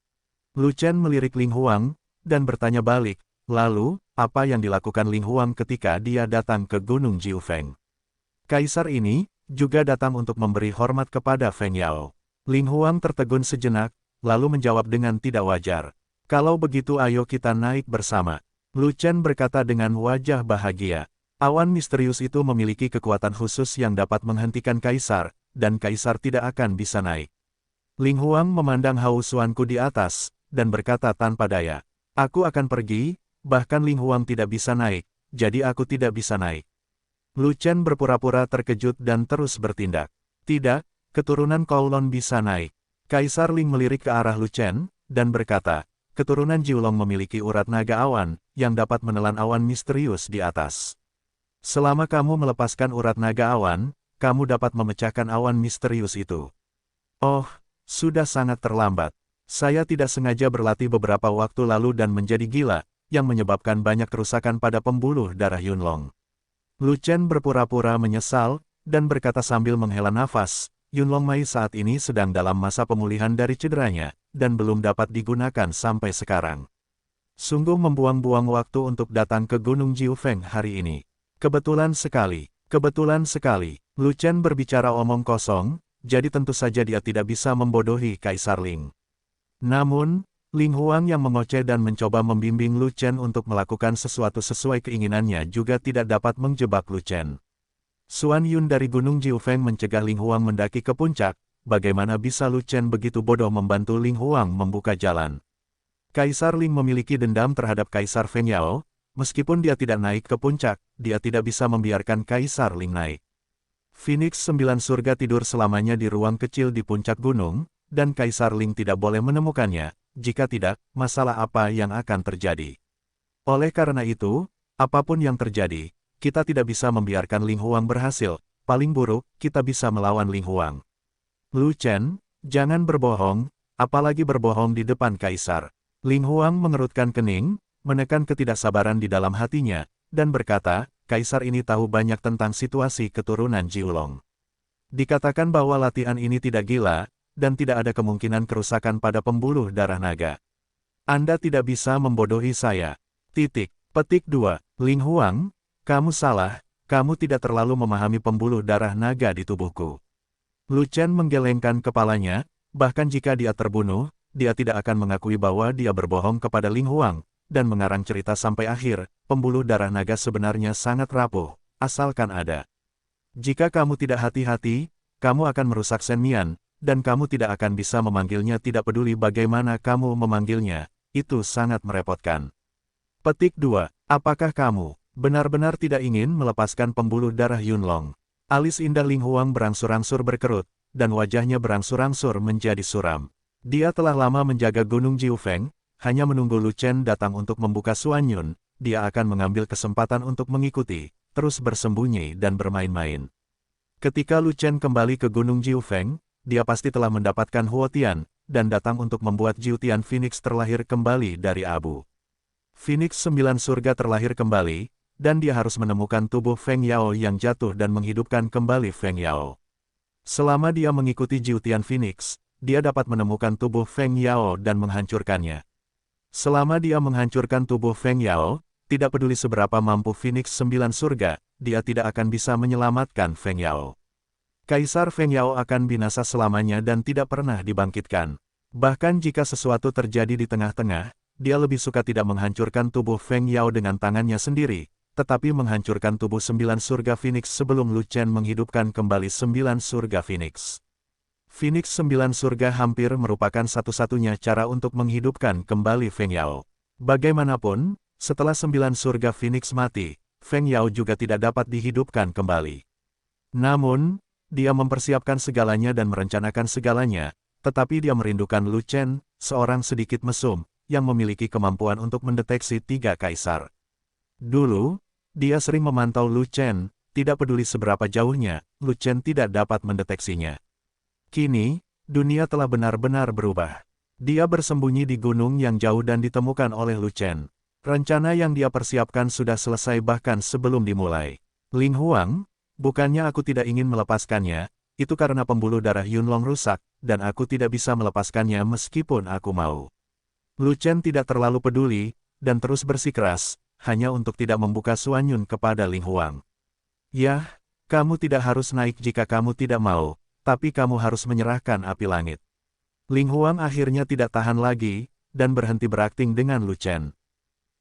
Lu Chen melirik Ling Huang, dan bertanya balik, lalu, apa yang dilakukan Ling Huang ketika dia datang ke Gunung Jiufeng? Kaisar ini, juga datang untuk memberi hormat kepada Feng Yao. Ling Huang tertegun sejenak, lalu menjawab dengan tidak wajar. Kalau begitu ayo kita naik bersama. Lu Chen berkata dengan wajah bahagia. Awan misterius itu memiliki kekuatan khusus yang dapat menghentikan Kaisar, dan Kaisar tidak akan bisa naik. Ling Huang memandang Hausuanku di atas, dan berkata tanpa daya. Aku akan pergi, bahkan Ling Huang tidak bisa naik, jadi aku tidak bisa naik. Lu Chen berpura-pura terkejut dan terus bertindak. Tidak, keturunan Kowloon bisa naik. Kaisar Ling melirik ke arah Lu Chen, dan berkata, keturunan Jiulong memiliki urat naga awan, yang dapat menelan awan misterius di atas. Selama kamu melepaskan urat naga awan, kamu dapat memecahkan awan misterius itu. Oh, sudah sangat terlambat. Saya tidak sengaja berlatih beberapa waktu lalu dan menjadi gila, yang menyebabkan banyak kerusakan pada pembuluh darah Yunlong. Lu Chen berpura-pura menyesal, dan berkata sambil menghela nafas, Yunlong Mai saat ini sedang dalam masa pemulihan dari cederanya, dan belum dapat digunakan sampai sekarang. Sungguh membuang-buang waktu untuk datang ke Gunung Jiufeng hari ini. Kebetulan sekali, Lu Chen berbicara omong kosong, jadi tentu saja dia tidak bisa membodohi Kaisar Ling. Namun, Ling Huang yang mengoceh dan mencoba membimbing Lu Chen untuk melakukan sesuatu sesuai keinginannya juga tidak dapat menjebak Lu Chen. Xuan Yun dari Gunung Jiufeng mencegah Ling Huang mendaki ke puncak, bagaimana bisa Lu Chen begitu bodoh membantu Ling Huang membuka jalan. Kaisar Ling memiliki dendam terhadap Kaisar Feng Yao, meskipun dia tidak naik ke puncak, dia tidak bisa membiarkan Kaisar Ling naik. Phoenix 9 surga tidur selamanya di ruang kecil di puncak gunung, dan Kaisar Ling tidak boleh menemukannya, jika tidak, masalah apa yang akan terjadi. Oleh karena itu, apapun yang terjadi, kita tidak bisa membiarkan Ling Huang berhasil, paling buruk, kita bisa melawan Ling Huang. Lu Chen, jangan berbohong, apalagi berbohong di depan Kaisar. Ling Huang mengerutkan kening, menekan ketidaksabaran di dalam hatinya, dan berkata, Kaisar ini tahu banyak tentang situasi keturunan Jiulong. Dikatakan bahwa latihan ini tidak gila, dan tidak ada kemungkinan kerusakan pada pembuluh darah naga. Anda tidak bisa membodohi saya. Petik 2. Ling Huang, kamu salah, kamu tidak terlalu memahami pembuluh darah naga di tubuhku. Lu Chen menggelengkan kepalanya, bahkan jika dia terbunuh, dia tidak akan mengakui bahwa dia berbohong kepada Ling Huang, dan mengarang cerita sampai akhir, pembuluh darah naga sebenarnya sangat rapuh, asalkan ada. Jika kamu tidak hati-hati, kamu akan merusak Shen Mian, dan kamu tidak akan bisa memanggilnya tidak peduli bagaimana kamu memanggilnya, itu sangat merepotkan. Petik 2. Apakah kamu benar-benar tidak ingin melepaskan pembuluh darah Yunlong? Alis indah Ling Huang berangsur-angsur berkerut, dan wajahnya berangsur-angsur menjadi suram. Dia telah lama menjaga Gunung Jiufeng, hanya menunggu Lu Chen datang untuk membuka Suanyun, dia akan mengambil kesempatan untuk mengikuti, terus bersembunyi dan bermain-main. Ketika Lu Chen kembali ke Gunung Jiufeng, dia pasti telah mendapatkan Huo Tian, dan datang untuk membuat Jiu Tian Phoenix terlahir kembali dari abu. Phoenix 9 surga terlahir kembali, dan dia harus menemukan tubuh Feng Yao yang jatuh dan menghidupkan kembali Feng Yao. Selama dia mengikuti Jiu Tian Phoenix, dia dapat menemukan tubuh Feng Yao dan menghancurkannya. Selama dia menghancurkan tubuh Feng Yao, tidak peduli seberapa mampu Phoenix 9 surga, dia tidak akan bisa menyelamatkan Feng Yao. Kaisar Feng Yao akan binasa selamanya dan tidak pernah dibangkitkan. Bahkan jika sesuatu terjadi di tengah-tengah, dia lebih suka tidak menghancurkan tubuh Feng Yao dengan tangannya sendiri, tetapi menghancurkan tubuh 9 surga Phoenix sebelum Lu Chen menghidupkan kembali 9 surga Phoenix. Phoenix 9 surga hampir merupakan satu-satunya cara untuk menghidupkan kembali Feng Yao. Bagaimanapun, setelah 9 surga Phoenix mati, Feng Yao juga tidak dapat dihidupkan kembali. Namun, dia mempersiapkan segalanya dan merencanakan segalanya, tetapi dia merindukan Lu Chen, seorang sedikit mesum, yang memiliki kemampuan untuk mendeteksi 3 kaisar. Dulu, dia sering memantau Lu Chen, tidak peduli seberapa jauhnya, Lu Chen tidak dapat mendeteksinya. Kini, dunia telah benar-benar berubah. Dia bersembunyi di gunung yang jauh dan ditemukan oleh Lu Chen. Rencana yang dia persiapkan sudah selesai bahkan sebelum dimulai. Ling Huang, bukannya aku tidak ingin melepaskannya, itu karena pembuluh darah Yunlong rusak, dan aku tidak bisa melepaskannya meskipun aku mau. Lu Chen tidak terlalu peduli, dan terus bersikeras, hanya untuk tidak membuka Suanyun kepada Ling Huang. Yah, kamu tidak harus naik jika kamu tidak mau, tapi kamu harus menyerahkan api langit. Ling Huang akhirnya tidak tahan lagi, dan berhenti berakting dengan Lu Chen.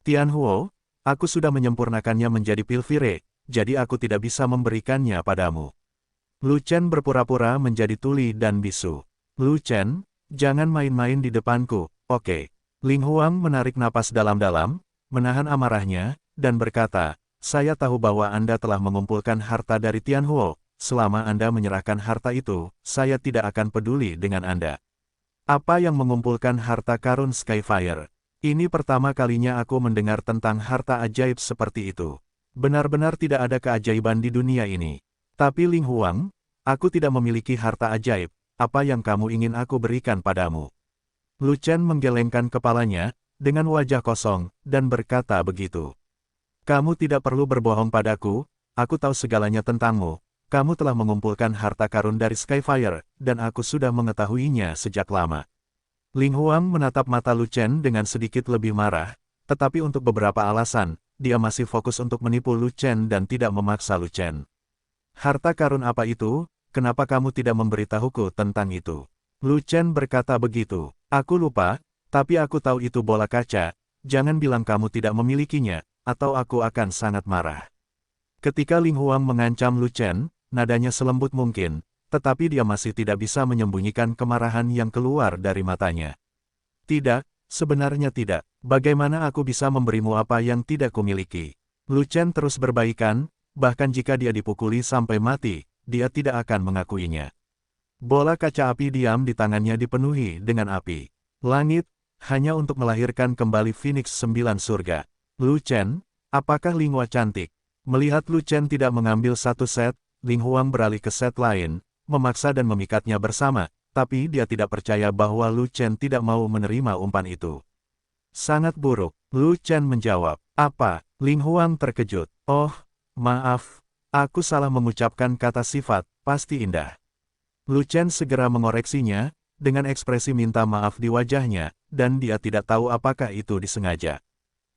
Tian Huo, aku sudah menyempurnakannya menjadi pilvire, jadi aku tidak bisa memberikannya padamu. Lu Chen berpura-pura menjadi tuli dan bisu. Lu Chen, jangan main-main di depanku, oke. Ling Huang menarik napas dalam-dalam, menahan amarahnya, dan berkata, saya tahu bahwa Anda telah mengumpulkan harta dari Tian Huo. Selama Anda menyerahkan harta itu, saya tidak akan peduli dengan Anda. Apa yang mengumpulkan harta karun Skyfire? Ini pertama kalinya aku mendengar tentang harta ajaib seperti itu. Benar-benar tidak ada keajaiban di dunia ini. Tapi Ling Huang, aku tidak memiliki harta ajaib, apa yang kamu ingin aku berikan padamu? Lu Chen menggelengkan kepalanya, dengan wajah kosong, dan berkata begitu. Kamu tidak perlu berbohong padaku, aku tahu segalanya tentangmu. Kamu telah mengumpulkan harta karun dari Skyfire, dan aku sudah mengetahuinya sejak lama. Ling Huang menatap mata Lu Chen dengan sedikit lebih marah, tetapi untuk beberapa alasan, dia masih fokus untuk menipu Lu Chen dan tidak memaksa Lu Chen. Harta karun apa itu? Kenapa kamu tidak memberitahuku tentang itu? Lu Chen berkata begitu. Aku lupa, tapi aku tahu itu bola kaca, jangan bilang kamu tidak memilikinya, atau aku akan sangat marah. Ketika Ling Huang mengancam Lu Chen, nadanya selembut mungkin, tetapi dia masih tidak bisa menyembunyikan kemarahan yang keluar dari matanya. Tidak, sebenarnya tidak. Bagaimana aku bisa memberimu apa yang tidak kumiliki? Lu Chen terus berbaikan, bahkan jika dia dipukuli sampai mati, dia tidak akan mengakuinya. Bola kaca api diam di tangannya dipenuhi dengan api. Langit, hanya untuk melahirkan kembali Phoenix 9 surga. Lu Chen, apakah Linghua cantik? Melihat Lu Chen tidak mengambil satu set, Ling Huang beralih ke set lain, memaksa dan memikatnya bersama, tapi dia tidak percaya bahwa Lu Chen tidak mau menerima umpan itu. Sangat buruk, Lu Chen menjawab. Apa? Ling Huang terkejut. Oh, maaf, aku salah mengucapkan kata sifat, pasti indah. Lu Chen segera mengoreksinya, dengan ekspresi minta maaf di wajahnya, dan dia tidak tahu apakah itu disengaja.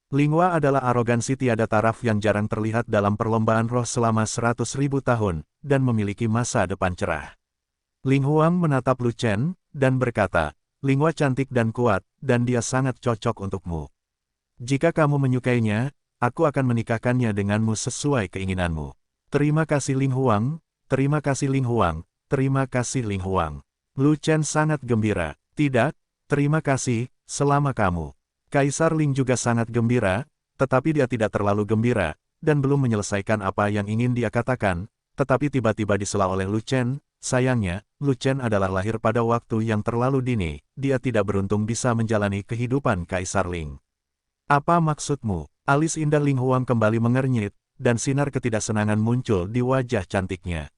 Linghua adalah arogansi tiada taraf yang jarang terlihat dalam perlombaan roh selama 100.000 tahun, dan memiliki masa depan cerah. Ling Huang menatap Lu Chen, dan berkata, Linghua cantik dan kuat, dan dia sangat cocok untukmu. Jika kamu menyukainya, aku akan menikahkannya denganmu sesuai keinginanmu. Terima kasih Ling Huang, terima kasih Ling Huang. Terima kasih Ling Huang. Lu Chen sangat gembira. Tidak, terima kasih, selama kamu. Kaisar Ling juga sangat gembira, tetapi dia tidak terlalu gembira, dan belum menyelesaikan apa yang ingin dia katakan, tetapi tiba-tiba disela oleh Lu Chen. Sayangnya, Lu Chen adalah lahir pada waktu yang terlalu dini, dia tidak beruntung bisa menjalani kehidupan Kaisar Ling. Apa maksudmu? Alis indah Ling Huang kembali mengernyit, dan sinar ketidaksenangan muncul di wajah cantiknya.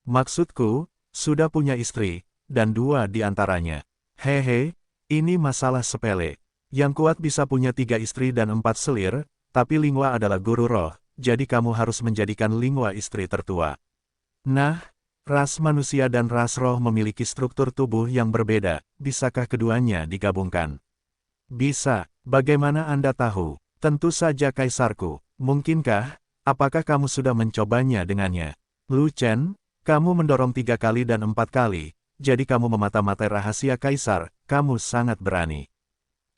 Maksudku, sudah punya istri, dan 2 di antaranya. Hehe, ini masalah sepele. Yang kuat bisa punya 3 istri dan 4 selir, tapi Linghua adalah guru roh, jadi kamu harus menjadikan Linghua istri tertua. Nah, ras manusia dan ras roh memiliki struktur tubuh yang berbeda, bisakah keduanya digabungkan? Bisa, bagaimana Anda tahu? Tentu saja Kaisarku, mungkinkah? Apakah kamu sudah mencobanya dengannya? Lu Chen, kamu mendorong 3 kali dan 4 kali, jadi kamu memata-matai rahasia Kaisar, kamu sangat berani.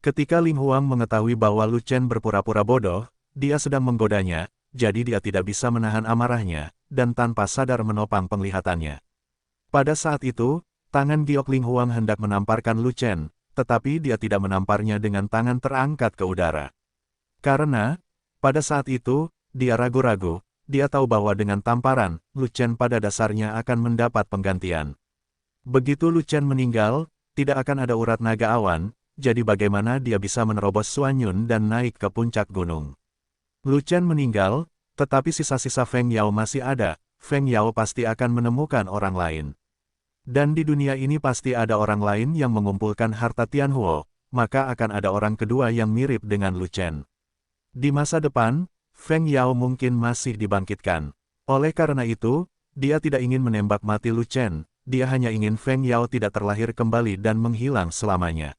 Ketika Ling Huang mengetahui bahwa Lu Chen berpura-pura bodoh, dia sedang menggodanya, jadi dia tidak bisa menahan amarahnya, dan tanpa sadar menopang penglihatannya. Pada saat itu, tangan giok Ling Huang hendak menamparkan Lu Chen, tetapi dia tidak menamparnya dengan tangan terangkat ke udara. Karena, pada saat itu, dia ragu-ragu. Dia tahu bahwa dengan tamparan, Lu Chen pada dasarnya akan mendapat penggantian. Begitu Lu Chen meninggal, tidak akan ada urat naga awan, jadi bagaimana dia bisa menerobos Suanyun dan naik ke puncak gunung. Lu Chen meninggal, tetapi sisa-sisa Feng Yao masih ada, Feng Yao pasti akan menemukan orang lain. Dan di dunia ini pasti ada orang lain yang mengumpulkan harta Tianhuo, maka akan ada orang kedua yang mirip dengan Lu Chen. Di masa depan, Feng Yao mungkin masih dibangkitkan. Oleh karena itu, dia tidak ingin menembak mati Lu Chen, dia hanya ingin Feng Yao tidak terlahir kembali dan menghilang selamanya.